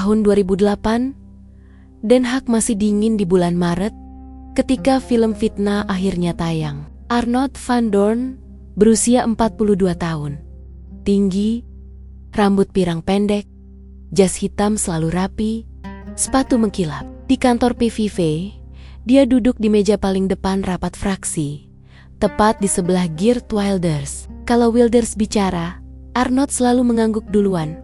Tahun 2008, Den Haag masih dingin di bulan Maret ketika film Fitnah akhirnya tayang. Arnold van Doorn berusia 42 tahun. Tinggi, rambut pirang pendek, jas hitam selalu rapi, sepatu mengkilap. Di kantor PVV, dia duduk di meja paling depan rapat fraksi, tepat di sebelah Geert Wilders. Kalau Wilders bicara, Arnold selalu mengangguk duluan.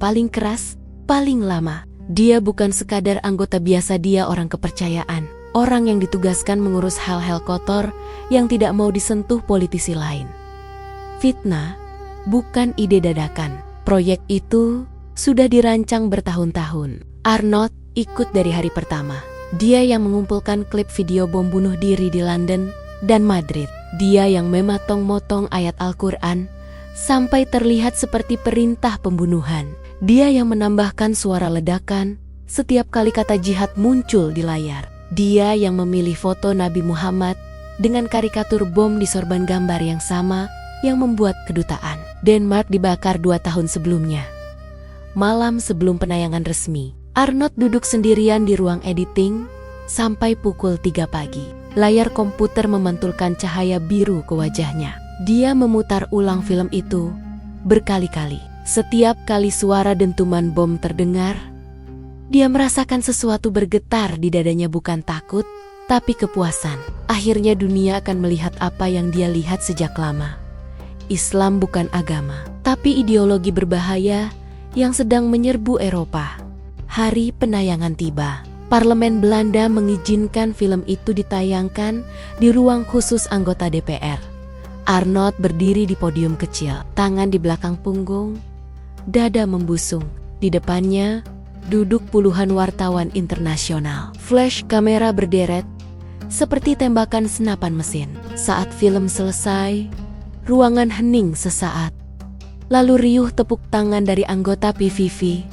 Paling keras, paling lama. Dia bukan sekadar anggota biasa, dia orang kepercayaan. Orang yang ditugaskan mengurus hal-hal kotor yang tidak mau disentuh politisi lain. Fitnah bukan ide dadakan. Proyek itu sudah dirancang bertahun-tahun. Arnold ikut dari hari pertama. Dia yang mengumpulkan klip video bom bunuh diri di London dan Madrid. Dia yang memotong-motong ayat Al-Quran sampai terlihat seperti perintah pembunuhan. Dia yang menambahkan suara ledakan setiap kali kata jihad muncul di layar. Dia yang memilih foto Nabi Muhammad dengan karikatur bom di sorban gambar yang sama yang membuat kedutaan Denmark dibakar 2 tahun sebelumnya. Malam sebelum penayangan resmi, Arnold duduk sendirian di ruang editing sampai pukul 3 pagi. Layar komputer memantulkan cahaya biru ke wajahnya. Dia memutar ulang film itu berkali-kali. Setiap kali suara dentuman bom terdengar, dia merasakan sesuatu bergetar di dadanya, bukan takut, tapi kepuasan. Akhirnya dunia akan melihat apa yang dia lihat sejak lama. Islam bukan agama, tapi ideologi berbahaya yang sedang menyerbu Eropa. Hari penayangan tiba. Parlemen Belanda mengizinkan film itu ditayangkan di ruang khusus anggota DPR. Arnold berdiri di podium kecil, tangan di belakang punggung, dada membusung. Di depannya duduk puluhan wartawan internasional. Flash kamera berderet seperti tembakan senapan mesin. Saat film selesai, ruangan hening sesaat. Lalu riuh tepuk tangan dari anggota PVV.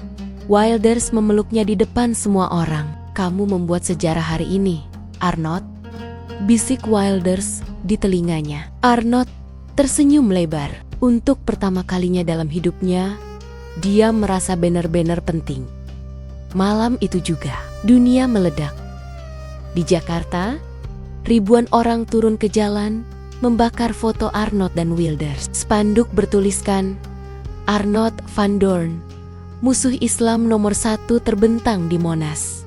Wilders memeluknya di depan semua orang. "Kamu membuat sejarah hari ini, Arnold," bisik Wilders di telinganya. Arnold tersenyum lebar. Untuk pertama kalinya dalam hidupnya, dia merasa benar-benar penting. Malam itu juga, dunia meledak. Di Jakarta, ribuan orang turun ke jalan, membakar foto Arnold dan Wilders. Spanduk bertuliskan, "Arnold van Doorn, musuh Islam nomor 1" terbentang di Monas.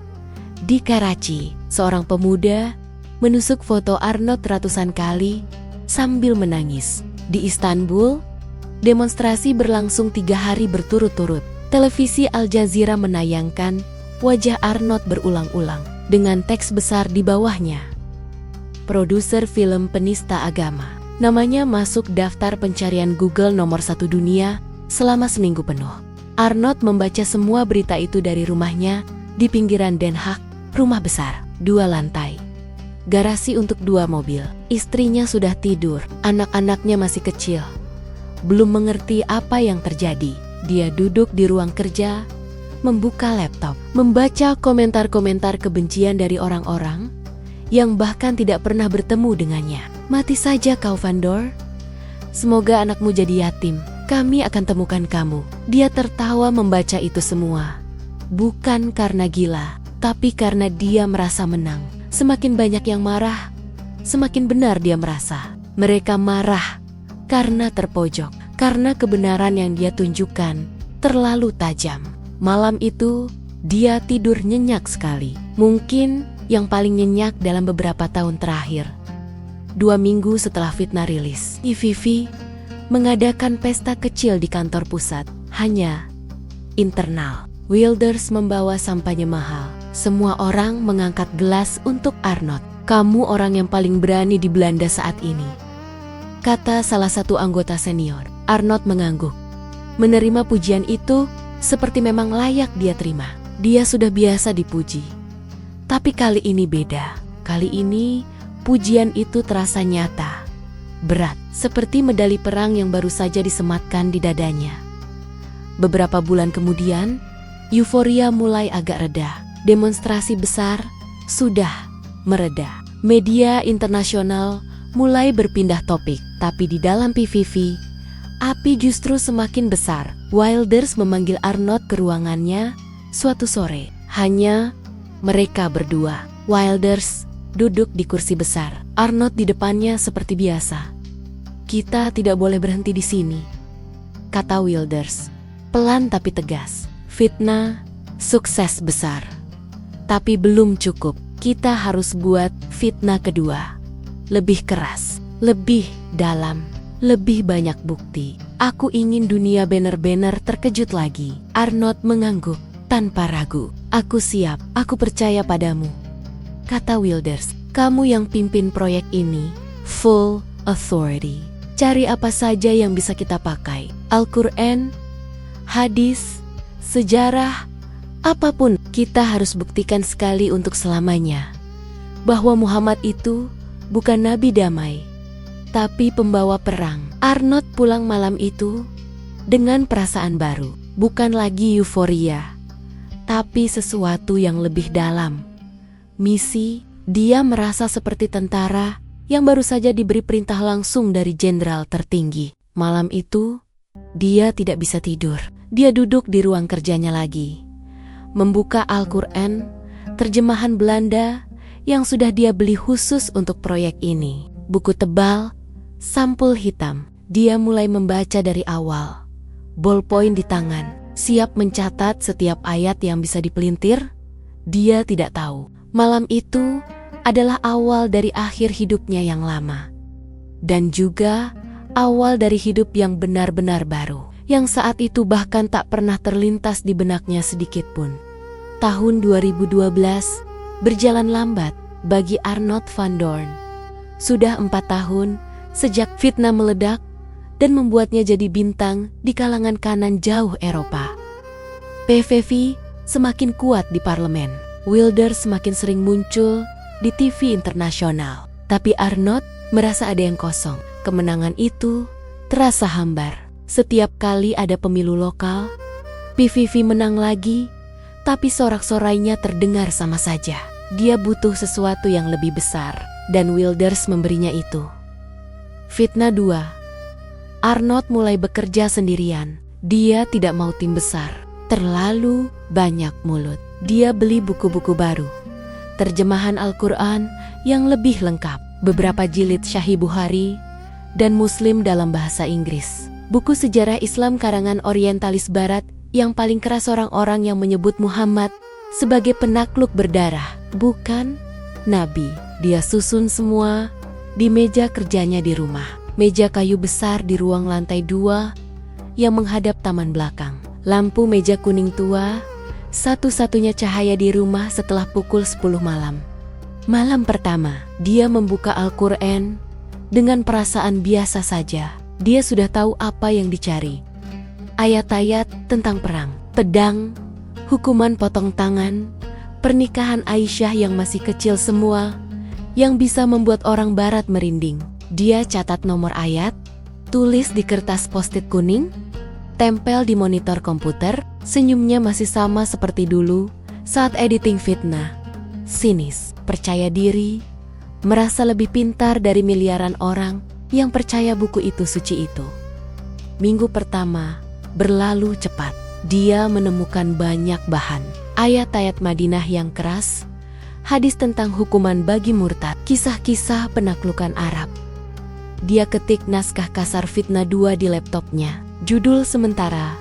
Di Karachi, seorang pemuda menusuk foto Arnold ratusan kali sambil menangis. Di Istanbul, demonstrasi berlangsung 3 hari berturut-turut. Televisi Al Jazeera menayangkan wajah Arnold berulang-ulang dengan teks besar di bawahnya. Produser film penista agama. Namanya masuk daftar pencarian Google nomor 1 dunia selama seminggu penuh. Arnold membaca semua berita itu dari rumahnya di pinggiran Den Haag, rumah besar, 2 lantai. Garasi untuk 2 mobil. Istrinya sudah tidur, anak-anaknya masih kecil. Belum mengerti apa yang terjadi. Dia duduk di ruang kerja, membuka laptop, membaca komentar-komentar kebencian dari orang-orang yang bahkan tidak pernah bertemu dengannya. "Mati saja kau, Van Doorn. Semoga anakmu jadi yatim. Kami akan temukan kamu." Dia tertawa membaca itu semua. Bukan karena gila, tapi karena dia merasa menang. Semakin banyak yang marah, semakin benar dia merasa. Mereka marah karena terpojok, karena kebenaran yang dia tunjukkan terlalu tajam. Malam itu, dia tidur nyenyak sekali. Mungkin yang paling nyenyak dalam beberapa tahun terakhir. 2 minggu setelah Fitnah rilis, PVV mengadakan pesta kecil di kantor pusat, hanya internal. Wilders membawa sampahnya mahal. Semua orang mengangkat gelas untuk Arnold. "Kamu orang yang paling berani di Belanda saat ini," kata salah satu anggota senior. Arnold mengangguk. Menerima pujian itu seperti memang layak dia terima. Dia sudah biasa dipuji. Tapi kali ini beda. Kali ini pujian itu terasa nyata, berat, seperti medali perang yang baru saja disematkan di dadanya. Beberapa bulan kemudian, euforia mulai agak reda. Demonstrasi besar sudah mereda. Media internasional mulai berpindah topik, tapi di dalam PVV, api justru semakin besar. Wilders memanggil Arnold ke ruangannya Suatu sore, hanya mereka berdua. Wilders duduk di kursi besar. Arnold di depannya seperti biasa. "Kita tidak boleh berhenti di sini," kata Wilders, pelan tapi tegas. "Fitnah sukses besar. Tapi belum cukup. Kita harus buat fitnah kedua. Lebih keras, lebih dalam, lebih banyak bukti. Aku ingin dunia benar-benar terkejut lagi." Arnold mengangguk tanpa ragu. "Aku siap, aku percaya padamu," kata Wilders. "Kamu yang pimpin proyek ini, full authority. Cari apa saja yang bisa kita pakai. Al-Quran, hadis, sejarah, apapun. Kita harus buktikan sekali untuk selamanya bahwa Muhammad itu bukan nabi damai, tapi pembawa perang." Arnold pulang malam itu dengan perasaan baru. Bukan lagi euforia, tapi sesuatu yang lebih dalam. Misi, dia merasa seperti tentara yang baru saja diberi perintah langsung dari jenderal tertinggi. Malam itu, dia tidak bisa tidur. Dia duduk di ruang kerjanya lagi, membuka Al-Quran, terjemahan Belanda yang sudah dia beli khusus untuk proyek ini. Buku tebal, sampul hitam. Dia mulai membaca dari awal. Ballpoint di tangan, siap mencatat setiap ayat yang bisa dipelintir. Dia tidak tahu, malam itu adalah awal dari akhir hidupnya yang lama. Dan juga awal dari hidup yang benar-benar baru, yang saat itu bahkan tak pernah terlintas di benaknya sedikit pun. Tahun 2012 berjalan lambat bagi Arnold van Doorn. Sudah 4 tahun sejak fitnah meledak dan membuatnya jadi bintang di kalangan kanan jauh Eropa. PVV semakin kuat di parlemen. Wilders semakin sering muncul di TV internasional. Tapi Arnold merasa ada yang kosong. Kemenangan itu terasa hambar. Setiap kali ada pemilu lokal, PVV menang lagi, tapi sorak-sorainya terdengar sama saja. Dia butuh sesuatu yang lebih besar, dan Wilders memberinya itu. Fitnah 2. Arnold mulai bekerja sendirian. Dia tidak mau tim besar, terlalu banyak mulut. Dia beli buku-buku baru, terjemahan Al-Quran yang lebih lengkap, beberapa jilid Sahih Bukhari, dan Muslim dalam bahasa Inggris. Buku sejarah Islam karangan orientalis barat yang paling keras orang-orang yang menyebut Muhammad sebagai penakluk berdarah, bukan nabi. Dia susun semua di meja kerjanya di rumah. Meja kayu besar di ruang lantai 2 yang menghadap taman belakang. Lampu meja kuning tua, satu-satunya cahaya di rumah setelah pukul 10 malam. Malam pertama, dia membuka Al-Quran dengan perasaan biasa saja. Dia sudah tahu apa yang dicari. Ayat-ayat tentang perang, pedang, hukuman potong tangan, pernikahan Aisyah yang masih kecil, semua yang bisa membuat orang barat merinding. Dia catat nomor ayat, tulis di kertas post-it kuning, tempel di monitor komputer. Senyumnya masih sama seperti dulu saat editing fitnah. Sinis, percaya diri, merasa lebih pintar dari miliaran orang yang percaya buku itu suci itu. Minggu pertama berlalu cepat. Dia menemukan banyak bahan. Ayat-ayat Madinah yang keras, hadis tentang hukuman bagi murtad, kisah-kisah penaklukan Arab. Dia ketik naskah kasar Fitnah 2 di laptopnya. Judul sementara,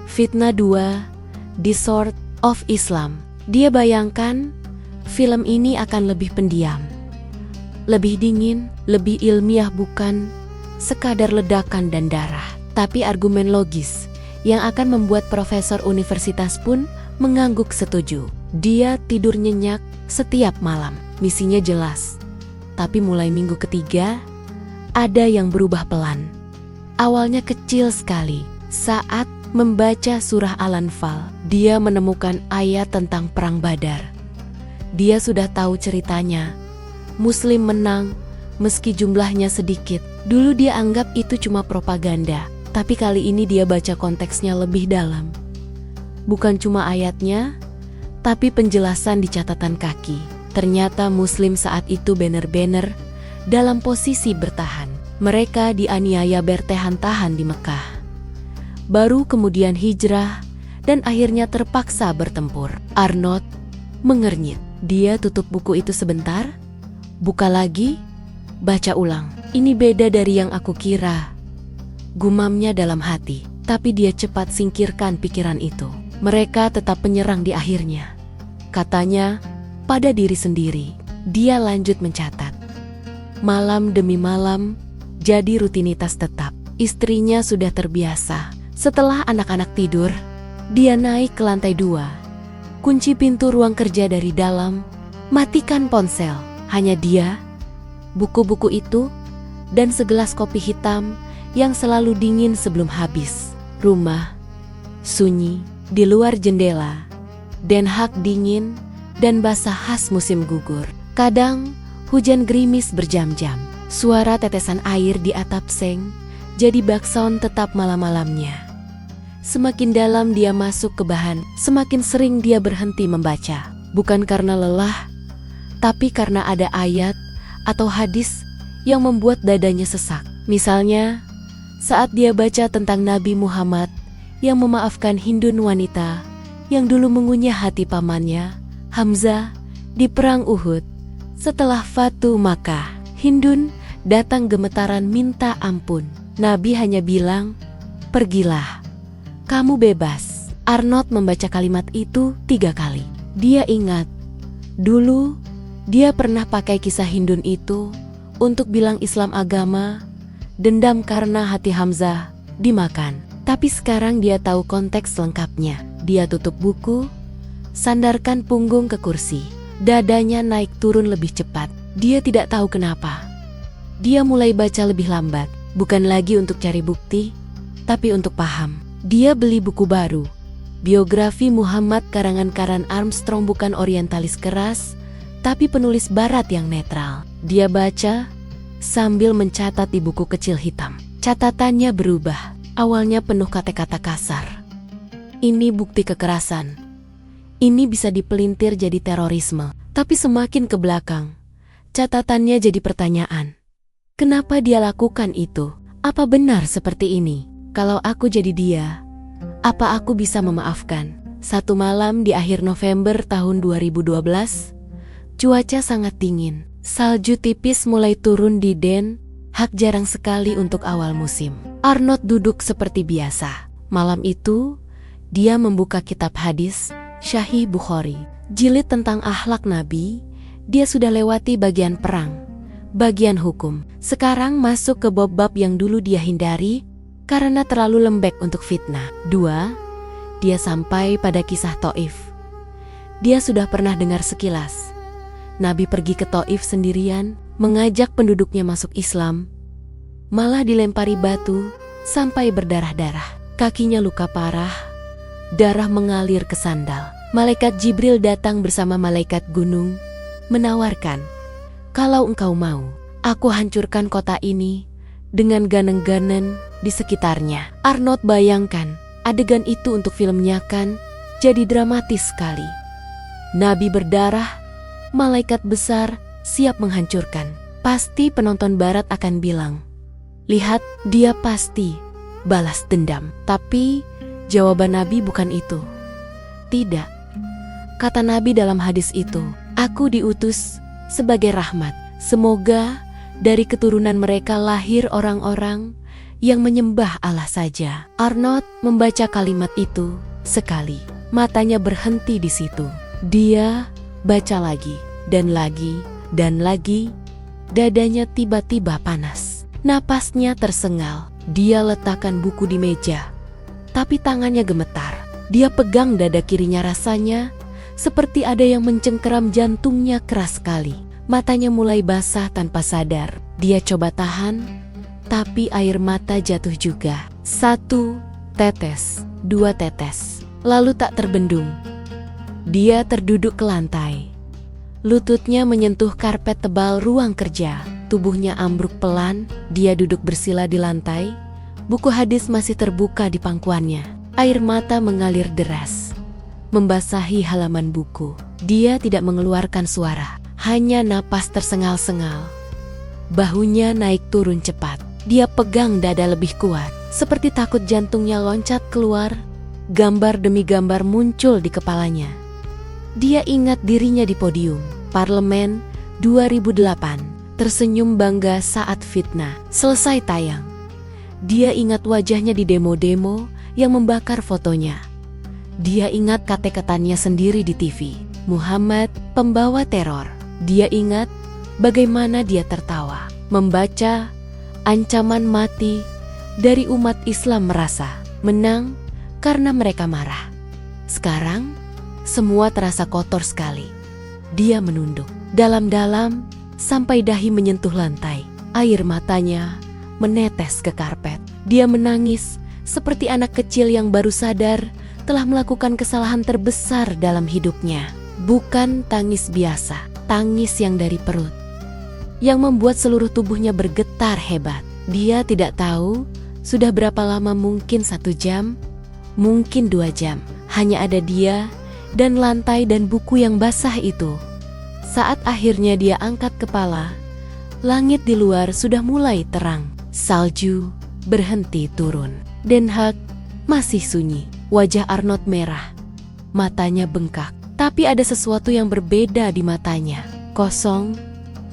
Fitnah 2, The Sword of Islam. Dia bayangkan film ini akan lebih pendiam, lebih dingin, lebih ilmiah, bukan sekadar ledakan dan darah, tapi argumen logis yang akan membuat profesor universitas pun mengangguk setuju. Dia tidur nyenyak setiap malam. Misinya jelas. Tapi mulai minggu ketiga, ada yang berubah pelan. Awalnya kecil sekali. Saat membaca surah Al-Anfal, dia menemukan ayat tentang perang Badar. Dia sudah tahu ceritanya. Muslim menang, meski jumlahnya sedikit. Dulu dia anggap itu cuma propaganda, tapi kali ini dia baca konteksnya lebih dalam. Bukan cuma ayatnya, tapi penjelasan di catatan kaki. Ternyata Muslim saat itu benar-benar dalam posisi bertahan. Mereka dianiaya bertahan-tahan di Mekah. Baru kemudian hijrah dan akhirnya terpaksa bertempur. Arnold mengernyit. Dia tutup buku itu sebentar, buka lagi, baca ulang. Ini beda dari yang aku kira, gumamnya dalam hati. Tapi dia cepat singkirkan pikiran itu. Mereka tetap menyerang di akhirnya, katanya pada diri sendiri. Dia lanjut mencatat. Malam demi malam jadi rutinitas tetap. Istrinya sudah terbiasa. Setelah anak-anak tidur, dia naik ke lantai 2, kunci pintu ruang kerja dari dalam, matikan ponsel. Hanya dia, buku-buku itu, dan segelas kopi hitam yang selalu dingin sebelum habis. Rumah sunyi. Di luar jendela, Den Haag dingin dan basah khas musim gugur. Kadang hujan gerimis berjam-jam. Suara tetesan air di atap seng jadi backsound tetap malam-malamnya. Semakin dalam dia masuk ke bahan, semakin sering dia berhenti membaca. Bukan karena lelah, tapi karena ada ayat atau hadis yang membuat dadanya sesak. Misalnya, saat dia baca tentang Nabi Muhammad yang memaafkan Hindun wanita yang dulu mengunyah hati pamannya, Hamzah, di perang Uhud. Setelah Fatu Makkah, Hindun datang gemetaran minta ampun. Nabi hanya bilang, "Pergilah, kamu bebas." Arnold membaca kalimat itu 3 kali. Dia ingat, dulu dia pernah pakai kisah Hindun itu untuk bilang Islam agama, dendam karena hati Hamzah dimakan. Tapi sekarang dia tahu konteks lengkapnya. Dia tutup buku, sandarkan punggung ke kursi. Dadanya naik turun lebih cepat. Dia tidak tahu kenapa. Dia mulai baca lebih lambat. Bukan lagi untuk cari bukti, tapi untuk paham. Dia beli buku baru. Biografi Muhammad karangan Karen Armstrong, bukan orientalis keras, tapi penulis barat yang netral. Dia baca sambil mencatat di buku kecil hitam. Catatannya berubah. Awalnya penuh kata-kata kasar. Ini bukti kekerasan. Ini bisa dipelintir jadi terorisme. Tapi semakin ke belakang, catatannya jadi pertanyaan. Kenapa dia lakukan itu? Apa benar seperti ini? Kalau aku jadi dia, apa aku bisa memaafkan? Satu malam di akhir November tahun 2012, cuaca sangat dingin. Salju tipis mulai turun di Den Haag, jarang sekali untuk awal musim. Arnold duduk seperti biasa. Malam itu, dia membuka kitab hadis Sahih Bukhari. Jilid tentang akhlak Nabi. Dia sudah lewati bagian perang, bagian hukum. Sekarang masuk ke bab-bab yang dulu dia hindari karena terlalu lembek untuk fitnah. 2. Dia sampai pada kisah Taif. Dia sudah pernah dengar sekilas. Nabi pergi ke Taif sendirian, mengajak penduduknya masuk Islam, malah dilempari batu sampai berdarah-darah. Kakinya luka parah, darah mengalir ke sandal. Malaikat Jibril datang bersama malaikat gunung, menawarkan, "Kalau engkau mau, aku hancurkan kota ini dengan ganeng-ganen di sekitarnya." Arnold bayangkan, adegan itu untuk filmnya kan jadi dramatis sekali. Nabi berdarah, malaikat besar siap menghancurkan. Pasti penonton barat akan bilang, "Lihat, dia pasti balas dendam." Tapi jawaban Nabi bukan itu. Tidak. Kata Nabi dalam hadis itu, "Aku diutus sebagai rahmat. Semoga dari keturunan mereka lahir orang-orang yang menyembah Allah saja." Arnold membaca kalimat itu sekali. Matanya berhenti di situ. Dia baca lagi, dan lagi, dan lagi. Dadanya tiba-tiba panas. Napasnya tersengal. Dia letakkan buku di meja. Tapi tangannya gemetar. Dia pegang dada kirinya, rasanya seperti ada yang mencengkeram jantungnya keras sekali. Matanya mulai basah tanpa sadar. Dia coba tahan, tapi air mata jatuh juga. 1 tetes, 2 tetes, lalu tak terbendung. Dia terduduk ke lantai. Lututnya menyentuh karpet tebal ruang kerja. Tubuhnya ambruk pelan. Dia duduk bersila di lantai. Buku hadis masih terbuka di pangkuannya. Air mata mengalir deras, membasahi halaman buku. Dia tidak mengeluarkan suara, hanya napas tersengal-sengal. Bahunya naik turun cepat. Dia pegang dada lebih kuat, seperti takut jantungnya loncat keluar Gambar demi gambar muncul di kepalanya. Dia ingat dirinya di podium Parlemen 2008, tersenyum bangga saat fitnah selesai tayang. Dia ingat wajahnya di demo-demo yang membakar fotonya. Dia ingat kata-katanya sendiri di TV, Muhammad, pembawa teror. Dia ingat bagaimana dia tertawa, membaca ancaman mati dari umat Islam, merasa menang karena mereka marah. Sekarang, semua terasa kotor sekali. Dia menunduk dalam-dalam sampai dahi menyentuh lantai. Air matanya menetes ke karpet. Dia menangis seperti anak kecil yang baru sadar telah melakukan kesalahan terbesar dalam hidupnya. Bukan tangis biasa, tangis yang dari perut, yang membuat seluruh tubuhnya bergetar hebat. Dia tidak tahu sudah berapa lama, mungkin 1 jam, mungkin 2 jam. Hanya ada dia dan lantai dan buku yang basah itu. Saat akhirnya dia angkat kepala, langit di luar sudah mulai terang. Salju berhenti turun. Den Haag masih sunyi. Wajah Arnold merah. Matanya bengkak. Tapi ada sesuatu yang berbeda di matanya. Kosong,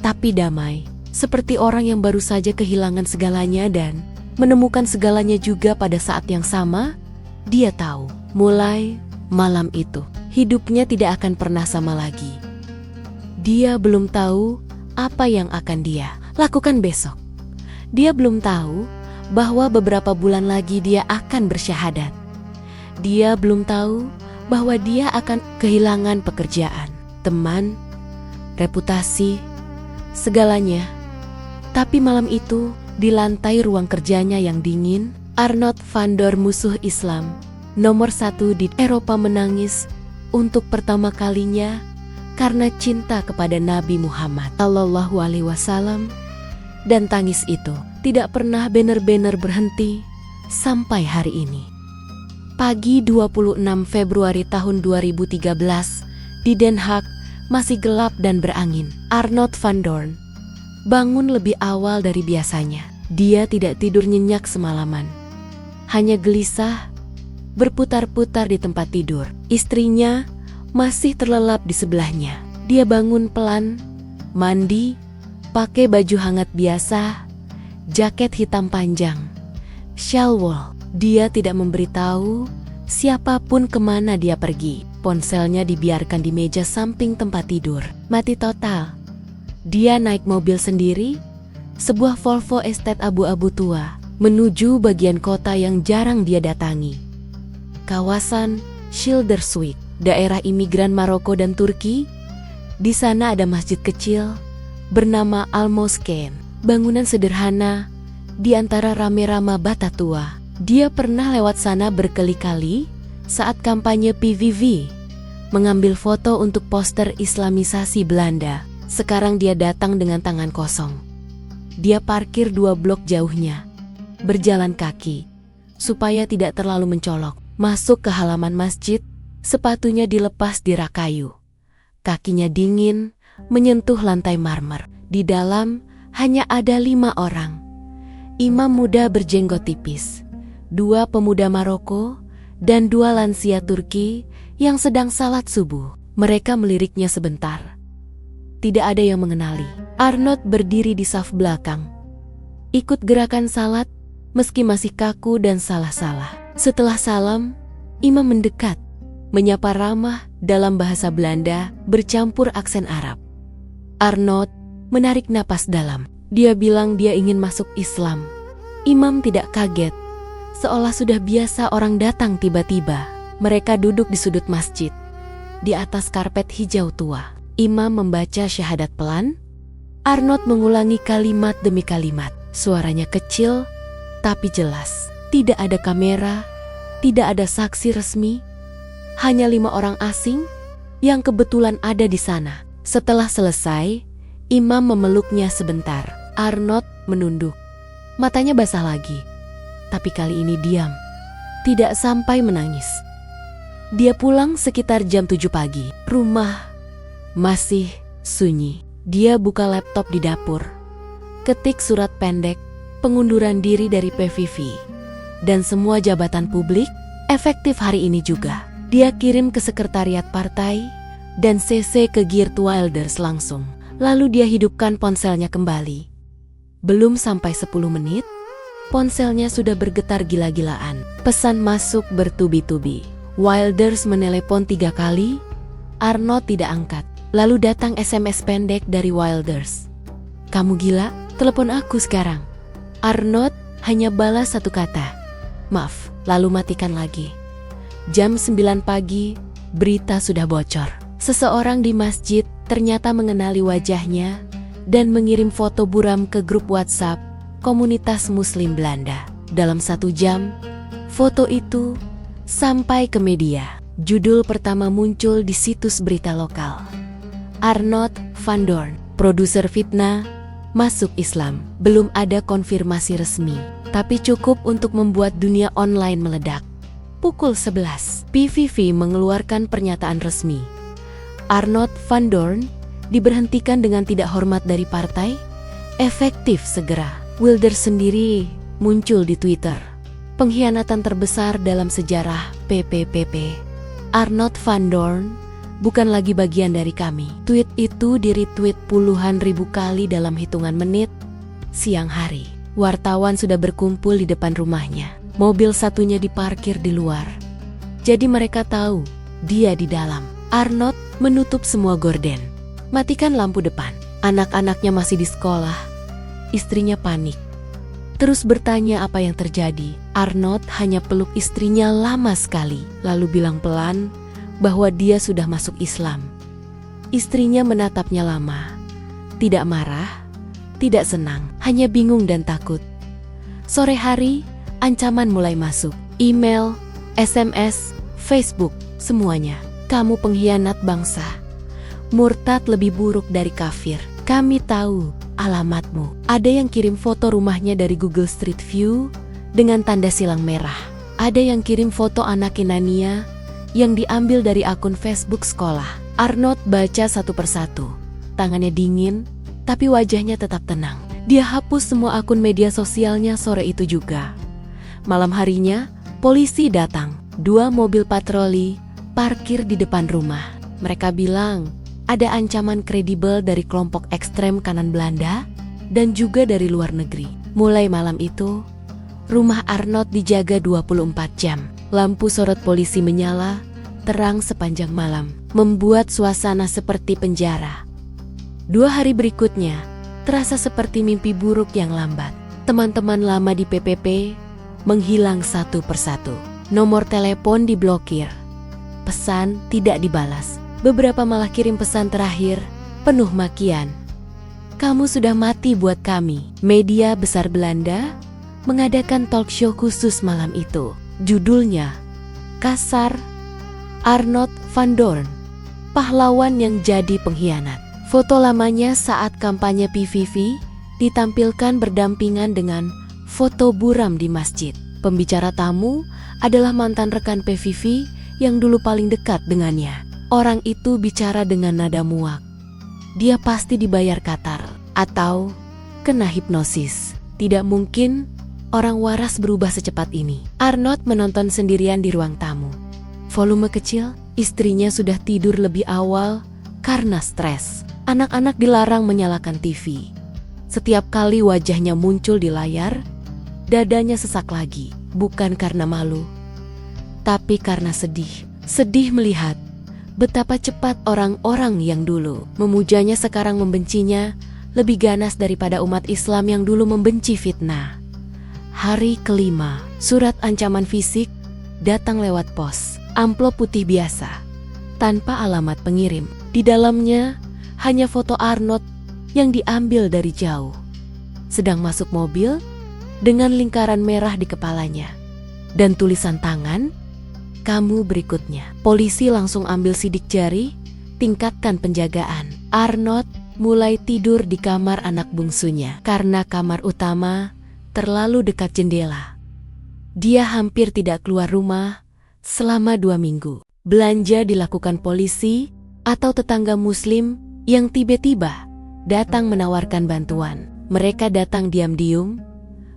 tapi damai. Seperti orang yang baru saja kehilangan segalanya dan menemukan segalanya juga pada saat yang sama. Dia tahu, mulai malam itu, hidupnya tidak akan pernah sama lagi. Dia belum tahu apa yang akan dia lakukan besok. Dia belum tahu bahwa beberapa bulan lagi dia akan bersyahadat. Dia belum tahu bahwa dia akan kehilangan pekerjaan, teman, reputasi, segalanya. Tapi malam itu, di lantai ruang kerjanya yang dingin, Arnold van Doorn, musuh Islam nomor 1 di Eropa, menangis untuk pertama kalinya karena cinta kepada Nabi Muhammad SAW. Dan tangis itu tidak pernah benar-benar berhenti sampai hari ini. Pagi 26 Februari tahun 2013 di Den Haag masih gelap dan berangin. Arnold van Doorn bangun lebih awal dari biasanya. Dia tidak tidur nyenyak semalaman. Hanya gelisah berputar-putar di tempat tidur. Istrinya masih terlelap di sebelahnya. Dia bangun pelan, mandi, pakai baju hangat biasa, jaket hitam panjang, shawl wol. Dia tidak memberitahu siapapun kemana dia pergi. Ponselnya dibiarkan di meja samping tempat tidur. Mati total. Dia naik mobil sendiri, sebuah Volvo Estate abu-abu tua, menuju bagian kota yang jarang dia datangi. Kawasan Schilderswijk, daerah imigran Maroko dan Turki. Di sana ada masjid kecil bernama Al-Moskeen, bangunan sederhana di antara rame-rame bata tua. Dia pernah lewat sana berkali-kali saat kampanye PVV, mengambil foto untuk poster Islamisasi Belanda. Sekarang dia datang dengan tangan kosong. Dia parkir 2 blok jauhnya, berjalan kaki, supaya tidak terlalu mencolok. Masuk ke halaman masjid, sepatunya dilepas di rak kayu. Kakinya dingin, menyentuh lantai marmer. Di dalam hanya ada 5 orang. Imam muda berjenggot tipis, 2 pemuda Maroko, dan 2 lansia Turki yang sedang salat subuh. Mereka meliriknya sebentar. Tidak ada yang mengenali. Arnold berdiri di saf belakang, ikut gerakan salat meski masih kaku dan salah-salah. Setelah salam, imam mendekat, menyapa ramah dalam bahasa Belanda bercampur aksen Arab. Arnold menarik napas dalam. Dia bilang dia ingin masuk Islam. Imam tidak kaget, seolah sudah biasa orang datang tiba-tiba. Mereka duduk di sudut masjid, di atas karpet hijau tua. Imam membaca syahadat pelan. Arnold mengulangi kalimat demi kalimat. Suaranya kecil, tapi jelas. Tidak ada kamera, tidak ada saksi resmi. Hanya 5 orang asing yang kebetulan ada di sana. Setelah selesai, imam memeluknya sebentar. Arnold menunduk. Matanya basah lagi. Tapi kali ini diam. Tidak sampai menangis. Dia pulang sekitar jam 7 pagi. Rumah masih sunyi. Dia buka laptop di dapur. Ketik surat pendek pengunduran diri dari PVV dan semua jabatan publik Efektif hari ini juga. Dia kirim ke sekretariat partai dan CC ke Geert Wilders langsung. Lalu dia hidupkan ponselnya kembali. Belum sampai 10 menit, ponselnya sudah bergetar gila-gilaan. Pesan masuk bertubi-tubi. Wilders menelepon 3 kali, Arnold tidak angkat. Lalu datang SMS pendek dari Wilders. "Kamu gila? Telepon aku sekarang." Arnold hanya balas satu kata, "Maaf," lalu matikan lagi. Jam 9 pagi, berita sudah bocor. Seseorang di masjid ternyata mengenali wajahnya dan mengirim foto buram ke grup WhatsApp komunitas Muslim Belanda. Dalam 1 jam, foto itu sampai ke media. Judul pertama muncul di situs berita lokal. Arnold van Doorn, produser fitnah, masuk Islam. Belum ada konfirmasi resmi, tapi cukup untuk membuat dunia online meledak. Pukul 11, PVV mengeluarkan pernyataan resmi. Arnold van Doorn diberhentikan dengan tidak hormat dari partai, efektif segera. Wilders sendiri muncul di Twitter. Pengkhianatan terbesar dalam sejarah PPPP. Arnold van Doorn bukan lagi bagian dari kami. Tweet itu di-retweet puluhan ribu kali dalam hitungan menit. Siang hari, wartawan sudah berkumpul di depan rumahnya. Mobil satunya diparkir di luar. Jadi mereka tahu dia di dalam. Arnold menutup semua gorden. Matikan lampu depan. Anak-anaknya masih di sekolah. Istrinya panik. Terus bertanya apa yang terjadi. Arnold hanya peluk istrinya lama sekali. Lalu bilang pelan bahwa dia sudah masuk Islam. Istrinya menatapnya lama. Tidak marah, tidak senang, hanya bingung dan takut. Sore hari, ancaman mulai masuk. Email, SMS, Facebook, semuanya. "Kamu pengkhianat bangsa. Murtad lebih buruk dari kafir. Kami tahu alamatmu." Ada yang kirim foto rumahnya dari Google Street View dengan tanda silang merah. Ada yang kirim foto anak Kinania yang diambil dari akun Facebook sekolah. Arnold baca satu persatu. Tangannya dingin, tapi wajahnya tetap tenang. Dia hapus semua akun media sosialnya sore itu juga. Malam harinya, polisi datang. 2 mobil patroli parkir di depan rumah. Mereka bilang ada ancaman kredibel dari kelompok ekstrem kanan Belanda dan juga dari luar negeri. Mulai malam itu, rumah Arnold dijaga 24 jam. Lampu sorot polisi menyala, terang sepanjang malam, membuat suasana seperti penjara. 2 hari berikutnya, terasa seperti mimpi buruk yang lambat. Teman-teman lama di PPP menghilang satu persatu. Nomor telepon diblokir. Pesan tidak dibalas. Beberapa malah kirim pesan terakhir, penuh makian. "Kamu sudah mati buat kami." Media besar Belanda mengadakan talk show khusus malam itu. Judulnya kasar, Arnold van Doorn, pahlawan yang jadi pengkhianat. Foto lamanya saat kampanye PVV ditampilkan berdampingan dengan foto buram di masjid. Pembicara tamu adalah mantan rekan PVV yang dulu paling dekat dengannya. Orang itu bicara dengan nada muak. Dia pasti dibayar Qatar atau kena hipnosis. Tidak mungkin orang waras berubah secepat ini. Arnold menonton sendirian di ruang tamu. Volume kecil, istrinya sudah tidur lebih awal karena stres. Anak-anak dilarang menyalakan TV. Setiap kali wajahnya muncul di layar, dadanya sesak lagi. Bukan karena malu, tapi karena sedih. Sedih melihat betapa cepat orang-orang yang dulu memujanya sekarang membencinya lebih ganas daripada umat Islam yang dulu membenci fitnah. Hari kelima, surat ancaman fisik datang lewat pos. Amplop putih biasa, tanpa alamat pengirim. Di dalamnya hanya foto Arnold yang diambil dari jauh. Sedang masuk mobil dengan lingkaran merah di kepalanya. Dan tulisan tangan, "Kamu berikutnya." Polisi langsung ambil sidik jari, tingkatkan penjagaan. Arnold mulai tidur di kamar anak bungsunya karena kamar utama terlalu dekat jendela. Dia hampir tidak keluar rumah selama 2 minggu. Belanja dilakukan polisi atau tetangga muslim yang tiba-tiba datang menawarkan bantuan. Mereka datang diam-diam,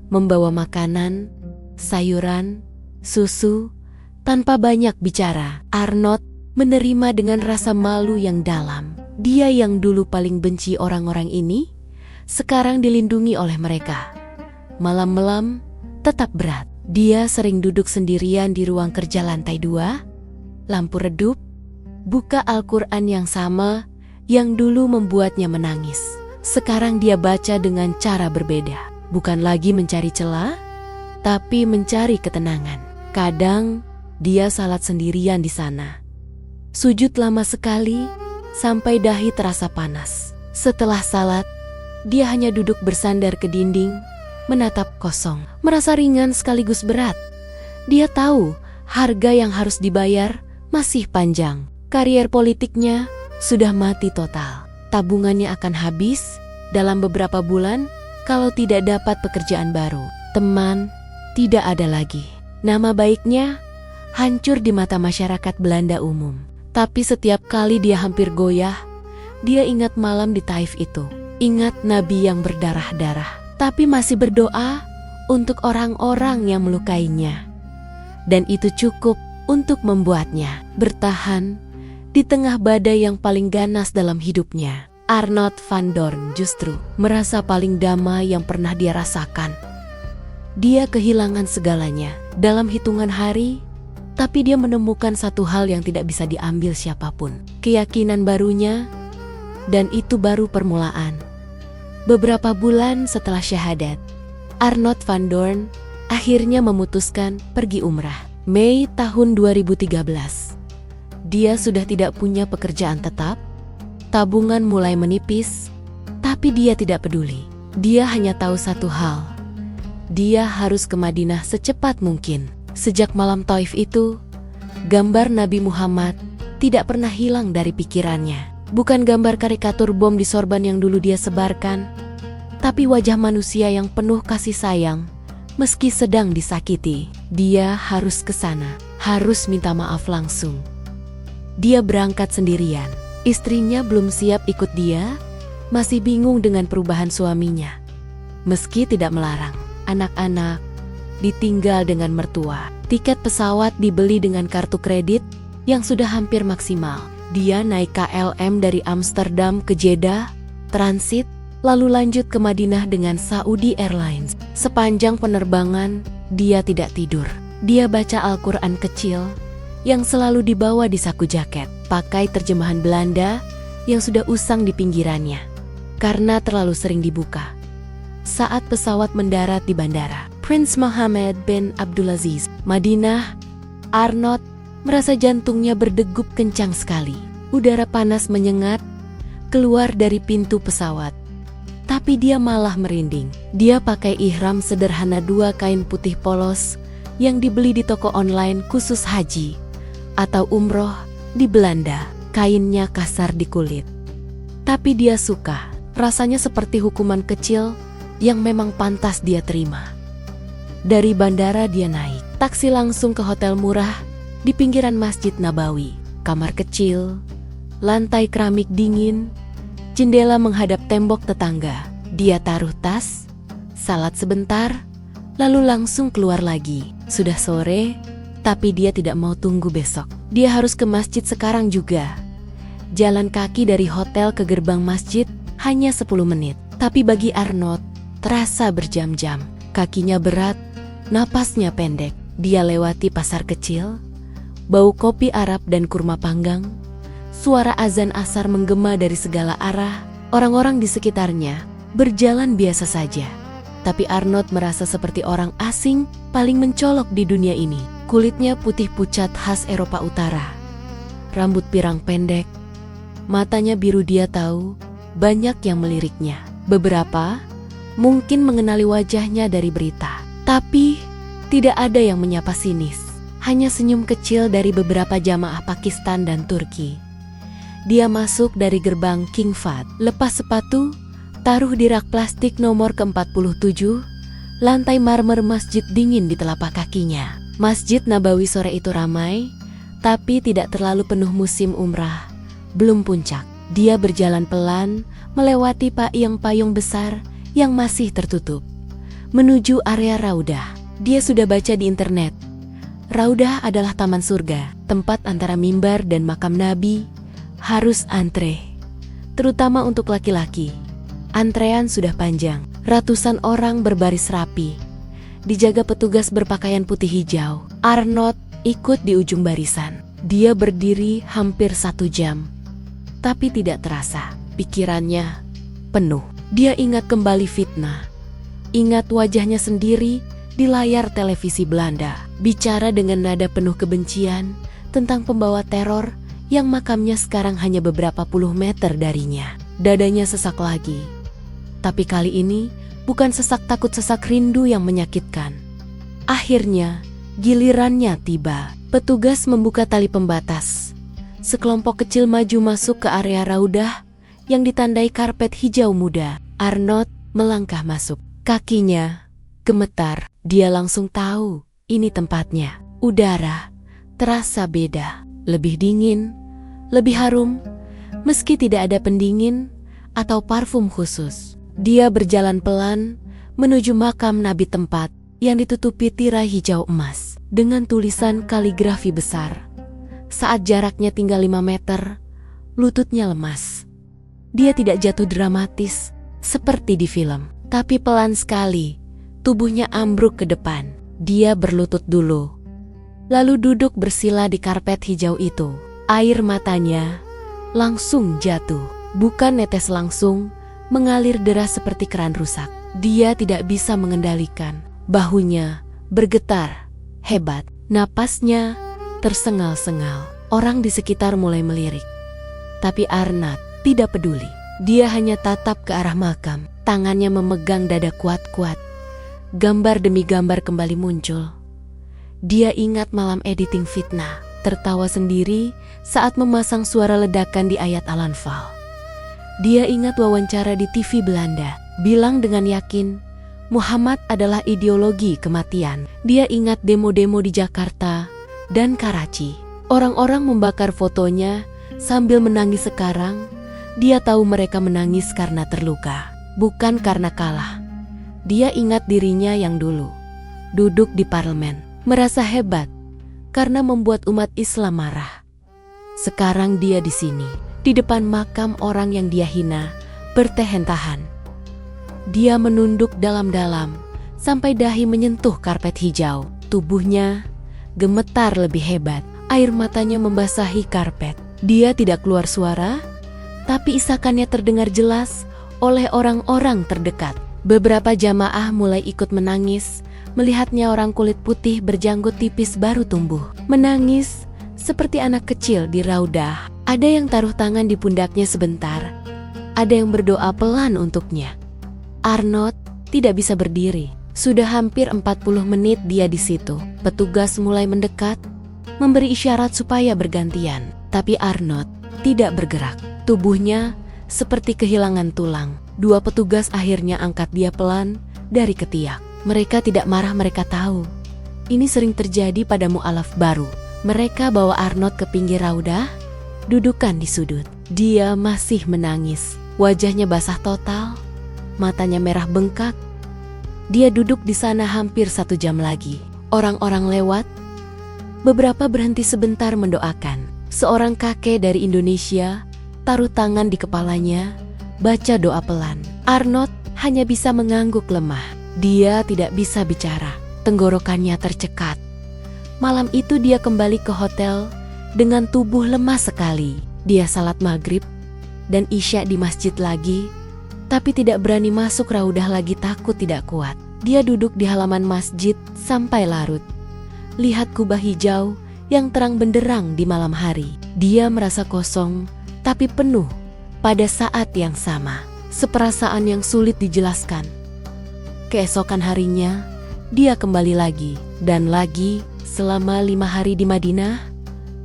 membawa makanan, sayuran, susu, Tanpa banyak bicara, Arnold menerima dengan rasa malu yang dalam. Dia yang dulu paling benci orang-orang ini, sekarang dilindungi oleh mereka. Malam-malam tetap berat. Dia sering duduk sendirian di ruang kerja lantai 2, lampu redup, buka Al-Quran yang sama yang dulu membuatnya menangis. Sekarang dia baca dengan cara berbeda. Bukan lagi mencari celah, tapi mencari ketenangan. Kadang dia salat sendirian di sana. Sujud lama sekali sampai dahi terasa panas. Setelah salat, dia hanya duduk bersandar ke dinding, menatap kosong. Merasa ringan sekaligus berat. Dia tahu harga yang harus dibayar masih panjang. Karier politiknya sudah mati total. Tabungannya akan habis dalam beberapa bulan kalau tidak dapat pekerjaan baru. Teman tidak ada lagi. Nama baiknya hancur di mata masyarakat Belanda umum. Tapi setiap kali dia hampir goyah, dia ingat malam di Taif itu. Ingat Nabi yang berdarah-darah, tapi masih berdoa untuk orang-orang yang melukainya. Dan itu cukup untuk membuatnya bertahan di tengah badai yang paling ganas dalam hidupnya. Arnold van Doorn justru merasa paling damai yang pernah dia rasakan. Dia kehilangan segalanya dalam hitungan hari, tapi dia menemukan satu hal yang tidak bisa diambil siapapun. Keyakinan barunya, dan itu baru permulaan. Beberapa bulan setelah syahadat, Arnold van Doorn akhirnya memutuskan pergi umrah. Mei tahun 2013. Dia sudah tidak punya pekerjaan tetap, tabungan mulai menipis, tapi dia tidak peduli. Dia hanya tahu satu hal, dia harus ke Madinah secepat mungkin. Sejak malam Taif itu, gambar Nabi Muhammad tidak pernah hilang dari pikirannya. Bukan gambar karikatur bom di sorban yang dulu dia sebarkan, tapi wajah manusia yang penuh kasih sayang meski sedang disakiti. Dia harus ke sana, harus minta maaf langsung. Dia berangkat sendirian. Istrinya belum siap ikut dia, masih bingung dengan perubahan suaminya. Meski tidak melarang, anak-anak ditinggal dengan mertua. Tiket pesawat dibeli dengan kartu kredit yang sudah hampir maksimal. Dia naik KLM dari Amsterdam ke Jeddah, transit, lalu lanjut ke Madinah dengan Saudi Airlines. Sepanjang penerbangan, dia tidak tidur. Dia baca Al-Quran kecil yang selalu dibawa di saku jaket, pakai terjemahan Belanda yang sudah usang di pinggirannya karena terlalu sering dibuka. Saat pesawat mendarat di bandara Prince Mohammed bin Abdulaziz, Madinah, Arnold merasa jantungnya berdegup kencang sekali. Udara panas menyengat keluar dari pintu pesawat, tapi dia malah merinding. Dia pakai ihram sederhana 2 kain putih polos yang dibeli di toko online khusus haji atau umroh di Belanda. Kainnya kasar di kulit, tapi dia suka. Rasanya seperti hukuman kecil yang memang pantas dia terima. Dari bandara dia naik taksi langsung ke hotel murah di pinggiran Masjid Nabawi. Kamar kecil, lantai keramik dingin, jendela menghadap tembok tetangga. Dia taruh tas, salat sebentar, lalu langsung keluar lagi. Sudah sore, tapi dia tidak mau tunggu besok. Dia harus ke masjid sekarang juga. Jalan kaki dari hotel ke gerbang masjid hanya 10 menit. Tapi bagi Arnold, terasa berjam-jam. Kakinya berat, napasnya pendek. Dia lewati pasar kecil, bau kopi Arab dan kurma panggang. Suara azan asar menggema dari segala arah. Orang-orang di sekitarnya berjalan biasa saja. Tapi Arnold merasa seperti orang asing paling mencolok di dunia ini. Kulitnya putih pucat khas Eropa Utara. Rambut pirang pendek. Matanya biru. Dia tahu banyak yang meliriknya. Beberapa mungkin mengenali wajahnya dari berita. Tapi tidak ada yang menyapa sinis. Hanya senyum kecil dari beberapa jamaah Pakistan dan Turki. Dia masuk dari gerbang King Fahd. Lepas sepatu, taruh di rak plastik nomor ke-47, lantai marmer masjid dingin di telapak kakinya. Masjid Nabawi sore itu ramai, tapi tidak terlalu penuh. Musim umrah belum puncak. Dia berjalan pelan, melewati payung-payung besar yang masih tertutup, menuju area Raudah. Dia sudah baca di internet, Raudah adalah taman surga, tempat antara mimbar dan makam Nabi. Harus antre, terutama untuk laki-laki. Antrean sudah panjang, ratusan orang berbaris rapi. Dijaga petugas berpakaian putih hijau. Arnold ikut di ujung barisan. Dia berdiri hampir 1 jam. Tapi tidak terasa, pikirannya penuh. Dia ingat kembali fitnah. Ingat wajahnya sendiri di layar televisi Belanda, bicara dengan nada penuh kebencian tentang pembawa teror yang makamnya sekarang hanya beberapa puluh meter darinya. Dadanya sesak lagi. Tapi kali ini bukan sesak takut, sesak rindu yang menyakitkan. Akhirnya, gilirannya tiba. Petugas membuka tali pembatas. Sekelompok kecil maju masuk ke area raudah yang ditandai karpet hijau muda. Arnold melangkah masuk. Kakinya gemetar. Dia langsung tahu ini tempatnya. Udara terasa beda, lebih dingin, lebih harum, meski tidak ada pendingin atau parfum khusus. Dia berjalan pelan menuju makam Nabi, tempat yang ditutupi tirai hijau emas dengan tulisan kaligrafi besar. Saat jaraknya tinggal 5 meter, lututnya lemas. Dia tidak jatuh dramatis seperti di film, tapi pelan sekali. Tubuhnya ambruk ke depan. Dia berlutut dulu, lalu duduk bersila di karpet hijau itu. Air matanya langsung jatuh. Bukan netes, langsung mengalir deras seperti keran rusak. Dia tidak bisa mengendalikan. Bahunya bergetar hebat. Napasnya tersengal-sengal. Orang di sekitar mulai melirik. Tapi Arnold tidak peduli. Dia hanya tatap ke arah makam. Tangannya memegang dada kuat-kuat. Gambar demi gambar kembali muncul. Dia ingat malam editing fitnah, tertawa sendiri saat memasang suara ledakan di ayat Al-Anfal. Dia ingat wawancara di TV Belanda, bilang dengan yakin, Muhammad adalah ideologi kematian. Dia ingat demo-demo di Jakarta dan Karachi. Orang-orang membakar fotonya sambil menangis. Sekarang, dia tahu mereka menangis karena terluka, bukan karena kalah. Dia ingat dirinya yang dulu duduk di parlemen, merasa hebat karena membuat umat Islam marah. Sekarang dia di sini, di depan makam orang yang dia hina, bertahan-tahan. Dia menunduk dalam-dalam sampai dahi menyentuh karpet hijau. Tubuhnya gemetar lebih hebat, air matanya membasahi karpet. Dia tidak keluar suara, tapi isakannya terdengar jelas oleh orang-orang terdekat. Beberapa jamaah mulai ikut menangis, melihatnya orang kulit putih berjanggut tipis baru tumbuh. Menangis seperti anak kecil di raudah. Ada yang taruh tangan di pundaknya sebentar, ada yang berdoa pelan untuknya. Arnold tidak bisa berdiri. Sudah hampir 40 menit dia di situ. Petugas mulai mendekat, memberi isyarat supaya bergantian. Tapi Arnold tidak bergerak. Tubuhnya seperti kehilangan tulang. 2 petugas akhirnya angkat dia pelan dari ketiak. Mereka tidak marah, mereka tahu. Ini sering terjadi pada mu'alaf baru. Mereka bawa Arnold ke pinggir raudah, dudukan di sudut. Dia masih menangis. Wajahnya basah total, matanya merah bengkak. Dia duduk di sana hampir 1 jam lagi. Orang-orang lewat. Beberapa berhenti sebentar mendoakan. Seorang kakek dari Indonesia taruh tangan di kepalanya, baca doa pelan. Arnold hanya bisa mengangguk lemah. Dia tidak bisa bicara. Tenggorokannya tercekat. Malam itu dia kembali ke hotel dengan tubuh lemas sekali. Dia salat maghrib dan isya di masjid lagi, tapi tidak berani masuk raudah lagi, takut tidak kuat. Dia duduk di halaman masjid sampai larut. Lihat kubah hijau yang terang benderang di malam hari. Dia merasa kosong, tapi penuh pada saat yang sama. Seperasaan yang sulit dijelaskan. Keesokan harinya, dia kembali lagi dan lagi selama 5 hari di Madinah.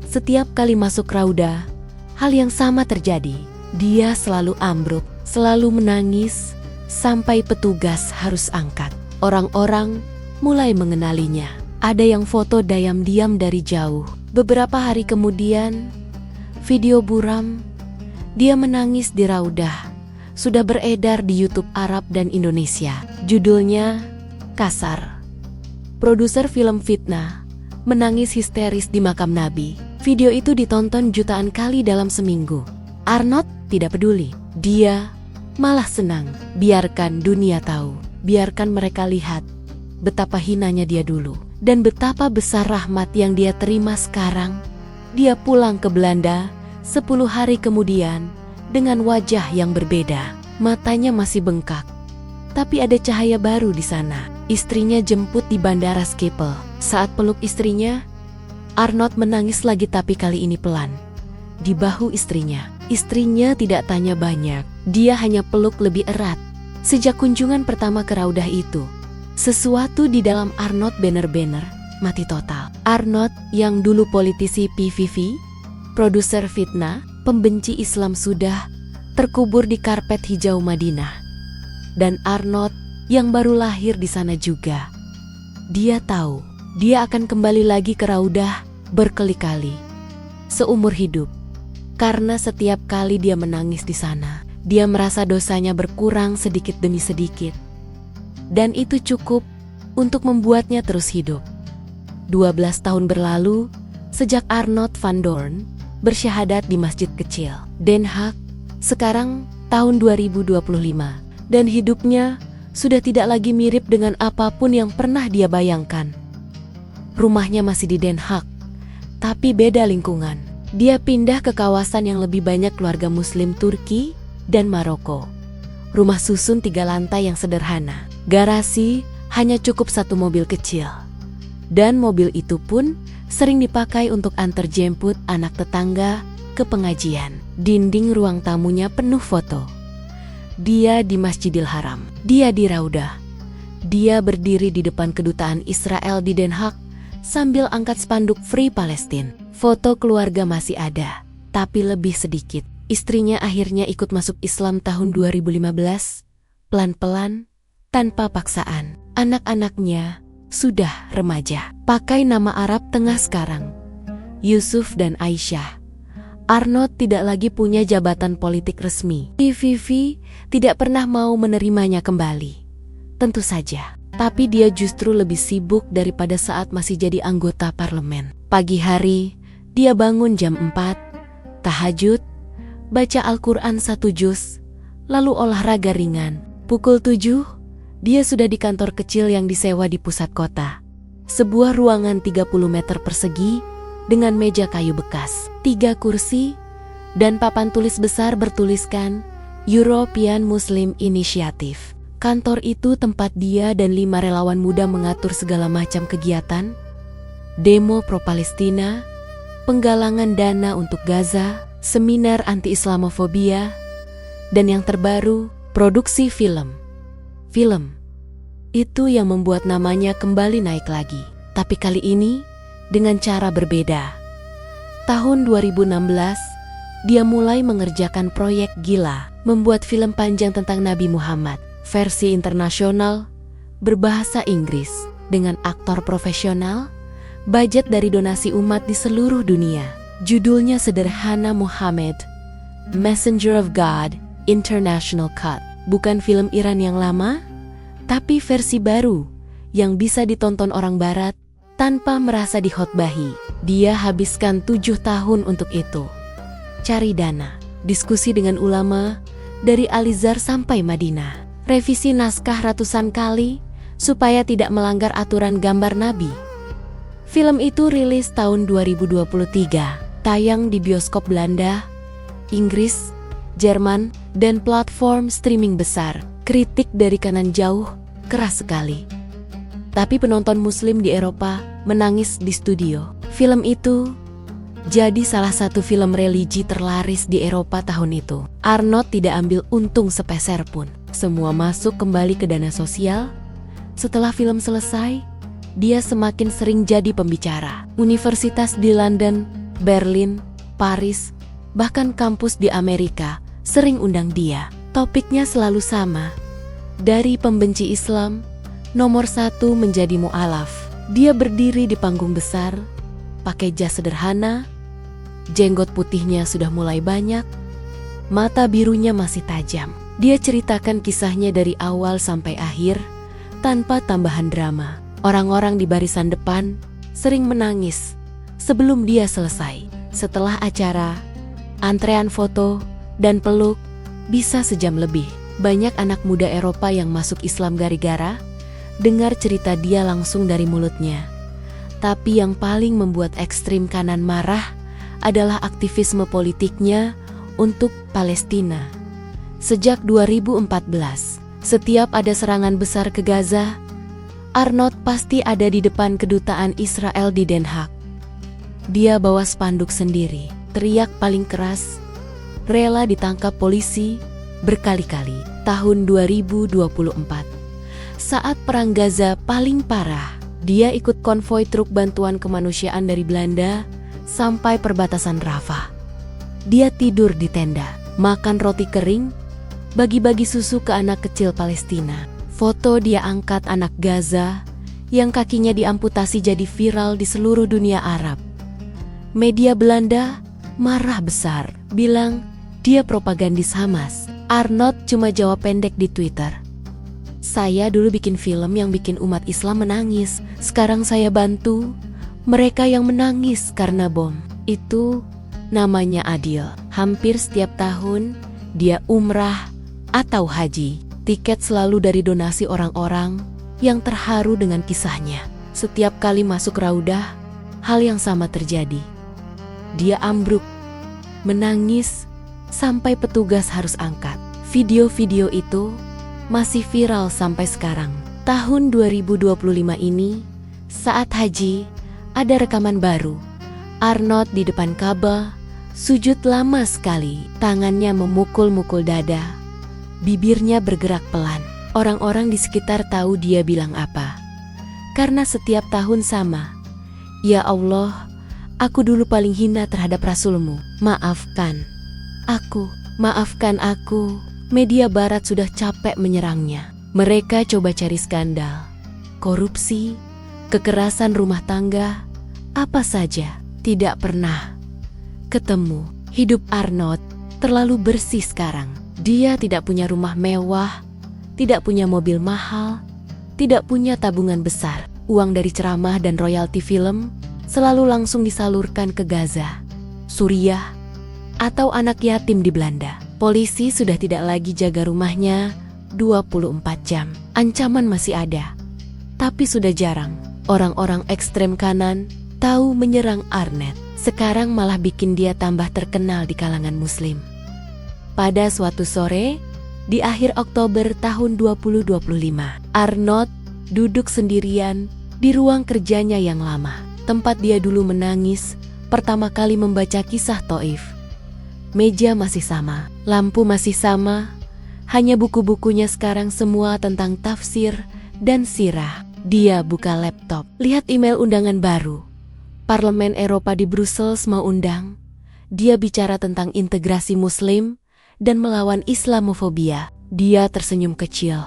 Setiap kali masuk raudah, hal yang sama terjadi. Dia selalu ambruk, selalu menangis, sampai petugas harus angkat. Orang-orang mulai mengenalinya. Ada yang foto diam-diam dari jauh. Beberapa hari kemudian, video buram dia menangis di raudah sudah beredar di YouTube Arab dan Indonesia. Judulnya kasar. Produser film fitnah menangis histeris di makam Nabi. Video itu ditonton jutaan kali dalam seminggu. Arnold tidak peduli. Dia malah senang. Biarkan dunia tahu. Biarkan mereka lihat betapa hinanya dia dulu. Dan betapa besar rahmat yang dia terima sekarang. Dia pulang ke Belanda 10 hari kemudian dengan wajah yang berbeda. Matanya masih bengkak. Tapi ada cahaya baru di sana. Istrinya jemput di bandara Schiphol. Saat peluk istrinya, Arnold menangis lagi tapi kali ini pelan. Di bahu istrinya. Istrinya tidak tanya banyak. Dia hanya peluk lebih erat. Sejak kunjungan pertama ke Raudah itu, sesuatu di dalam Arnold bener-bener mati total. Arnold yang dulu politisi PVV, produser fitnah, pembenci Islam sudah terkubur di karpet hijau Madinah. Dan Arnold yang baru lahir di sana juga. Dia tahu dia akan kembali lagi ke Raudah berkali-kali seumur hidup. Karena setiap kali dia menangis di sana, dia merasa dosanya berkurang sedikit demi sedikit. Dan itu cukup untuk membuatnya terus hidup. 12 tahun berlalu sejak Arnold van Doorn bersyahadat di masjid kecil Den Haag. Sekarang tahun 2025 dan hidupnya sudah tidak lagi mirip dengan apapun yang pernah dia bayangkan. Rumahnya masih di Den Haag, tapi beda lingkungan. Dia pindah ke kawasan yang lebih banyak keluarga Muslim Turki dan Maroko. Rumah susun 3 lantai yang sederhana. Garasi hanya cukup 1 mobil kecil. Dan mobil itu pun sering dipakai untuk antar jemput anak tetangga ke pengajian. Dinding ruang tamunya penuh foto. Dia di Masjidil Haram. Dia di Raudah. Dia berdiri di depan kedutaan Israel di Den Haag sambil angkat spanduk Free Palestine. Foto keluarga masih ada, tapi lebih sedikit. Istrinya akhirnya ikut masuk Islam tahun 2015, pelan-pelan, tanpa paksaan. Anak-anaknya sudah remaja. Pakai nama Arab Tengah sekarang, Yusuf dan Aisyah. Arnold tidak lagi punya jabatan politik resmi. PVV tidak pernah mau menerimanya kembali. Tentu saja. Tapi dia justru lebih sibuk daripada saat masih jadi anggota parlemen. Pagi hari, dia bangun jam 4, tahajud, baca Al-Quran 1 juz, lalu olahraga ringan. Pukul 7, dia sudah di kantor kecil yang disewa di pusat kota. Sebuah ruangan 30 meter persegi dengan meja kayu bekas, 3 kursi, dan papan tulis besar bertuliskan European Muslim Initiative. Kantor itu tempat dia dan 5 relawan muda mengatur segala macam kegiatan, demo pro-Palestina, penggalangan dana untuk Gaza, seminar anti-Islamofobia, dan yang terbaru, produksi film. Film itu yang membuat namanya kembali naik lagi, tapi kali ini dengan cara berbeda. Tahun 2016, dia mulai mengerjakan proyek gila, membuat film panjang tentang Nabi Muhammad, versi internasional, berbahasa Inggris, dengan aktor profesional, budget dari donasi umat di seluruh dunia. Judulnya sederhana, Muhammad, Messenger of God, International Cut. Bukan film Iran yang lama, tapi versi baru yang bisa ditonton orang barat tanpa merasa dikhotbahi. Dia habiskan 7 tahun untuk itu. Cari dana, diskusi dengan ulama dari Al-Azhar sampai Madinah, revisi naskah ratusan kali supaya tidak melanggar aturan gambar Nabi. Film itu rilis tahun 2023, tayang di bioskop Belanda, Inggris, Jerman, dan platform streaming besar. Kritik dari kanan jauh keras sekali. Tapi penonton Muslim di Eropa menangis di studio. Film itu jadi salah satu film religi terlaris di Eropa tahun itu. Arnold tidak ambil untung sepeser pun. Semua masuk kembali ke dana sosial. Setelah film selesai, dia semakin sering jadi pembicara. Universitas di London, Berlin, Paris, bahkan kampus di Amerika sering undang dia. Topiknya selalu sama. Dari pembenci Islam, nomor 1 menjadi mu'alaf. Dia berdiri di panggung besar, pakai jas sederhana, jenggot putihnya sudah mulai banyak, mata birunya masih tajam. Dia ceritakan kisahnya dari awal sampai akhir, tanpa tambahan drama. Orang-orang di barisan depan sering menangis sebelum dia selesai. Setelah acara, antrean foto dan peluk bisa sejam lebih. Banyak anak muda Eropa yang masuk Islam gara-gara dengar cerita dia langsung dari mulutnya. Tapi yang paling membuat ekstrim kanan marah adalah aktivisme politiknya untuk Palestina. Sejak 2014, setiap ada serangan besar ke Gaza, Arnold pasti ada di depan kedutaan Israel di Den Haag. Dia bawa spanduk sendiri, teriak paling keras, rela ditangkap polisi berkali-kali. Tahun 2024, saat perang Gaza paling parah, dia ikut konvoi truk bantuan kemanusiaan dari Belanda sampai perbatasan Rafah. Dia tidur di tenda, makan roti kering, bagi-bagi susu ke anak kecil Palestina. Foto dia angkat anak Gaza yang kakinya diamputasi jadi viral di seluruh dunia Arab. Media Belanda marah besar, bilang dia propagandis Hamas. Arnold cuma jawab pendek di Twitter, "Saya dulu bikin film yang bikin umat Islam menangis. Sekarang saya bantu mereka yang menangis karena bom. Itu namanya adil." Hampir setiap tahun dia umrah atau haji. Tiket selalu dari donasi orang-orang yang terharu dengan kisahnya. Setiap kali masuk Raudah, hal yang sama terjadi. Dia ambruk, menangis, sampai petugas harus angkat. Video-video itu masih viral sampai sekarang. Tahun 2025 ini, saat haji, ada rekaman baru. Arnold di depan Ka'bah, sujud lama sekali, tangannya memukul-mukul dada. Bibirnya bergerak pelan. Orang-orang di sekitar tahu dia bilang apa. Karena setiap tahun sama. "Ya Allah, aku dulu paling hina terhadap Rasulmu. Maafkan aku." Media barat sudah capek menyerangnya. Mereka coba cari skandal, korupsi, kekerasan rumah tangga, apa saja. Tidak pernah ketemu. Hidup Arnold terlalu bersih sekarang. Dia tidak punya rumah mewah, tidak punya mobil mahal, tidak punya tabungan besar. Uang dari ceramah dan royalti film selalu langsung disalurkan ke Gaza, Suriah, atau anak yatim di Belanda. Polisi sudah tidak lagi jaga rumahnya 24 jam. Ancaman masih ada, tapi sudah jarang. Orang-orang ekstrem kanan tahu menyerang Arnold. Sekarang malah bikin dia tambah terkenal di kalangan Muslim. Pada suatu sore, di akhir Oktober tahun 2025, Arnold duduk sendirian di ruang kerjanya yang lama. Tempat dia dulu menangis pertama kali membaca kisah Thaif. Meja masih sama, lampu masih sama, hanya buku-bukunya sekarang semua tentang tafsir dan sirah. Dia buka laptop, lihat email undangan baru. Parlemen Eropa di Brussels mau undang. Dia bicara tentang integrasi Muslim dan melawan Islamofobia. Dia tersenyum kecil,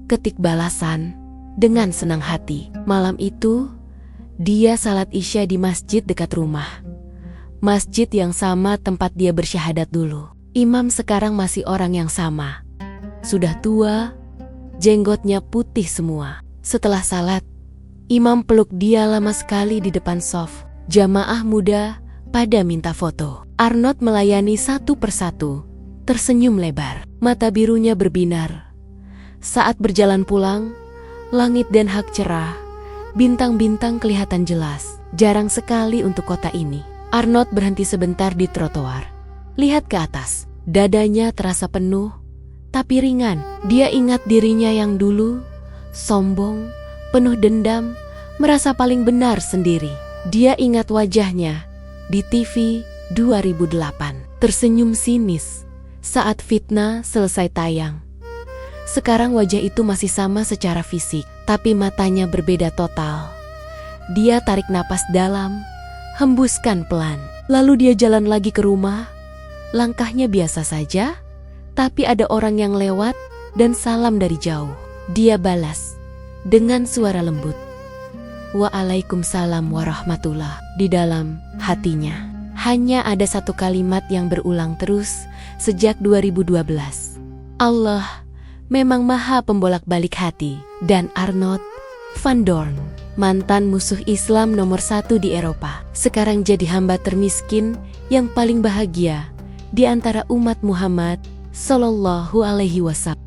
ketik balasan dengan senang hati. Malam itu, dia salat Isya di masjid dekat rumah. Masjid yang sama tempat dia bersyahadat dulu. Imam sekarang masih orang yang sama. Sudah tua, jenggotnya putih semua. Setelah salat, imam peluk dia lama sekali di depan shaf. Jamaah muda pada minta foto. Arnold melayani satu persatu, tersenyum lebar. Mata birunya berbinar. Saat berjalan pulang, langit Den Haag cerah. Bintang-bintang kelihatan jelas. Jarang sekali untuk kota ini. Arnold berhenti sebentar di trotoar. Lihat ke atas. Dadanya terasa penuh, tapi ringan. Dia ingat dirinya yang dulu, sombong, penuh dendam, merasa paling benar sendiri. Dia ingat wajahnya di TV 2008. Tersenyum sinis saat Fitnah selesai tayang. Sekarang wajah itu masih sama secara fisik, tapi matanya berbeda total. Dia tarik napas dalam, hembuskan pelan. Lalu dia jalan lagi ke rumah. Langkahnya biasa saja, tapi ada orang yang lewat dan salam dari jauh. Dia balas dengan suara lembut, "Waalaikumsalam warahmatullah." Di dalam hatinya hanya ada satu kalimat yang berulang terus sejak 2012. Allah memang maha pembolak-balik hati. Dan Arnold van Doorn, mantan musuh Islam nomor 1 di Eropa, sekarang jadi hamba termiskin yang paling bahagia di antara umat Muhammad Sallallahu Alaihi Wasallam.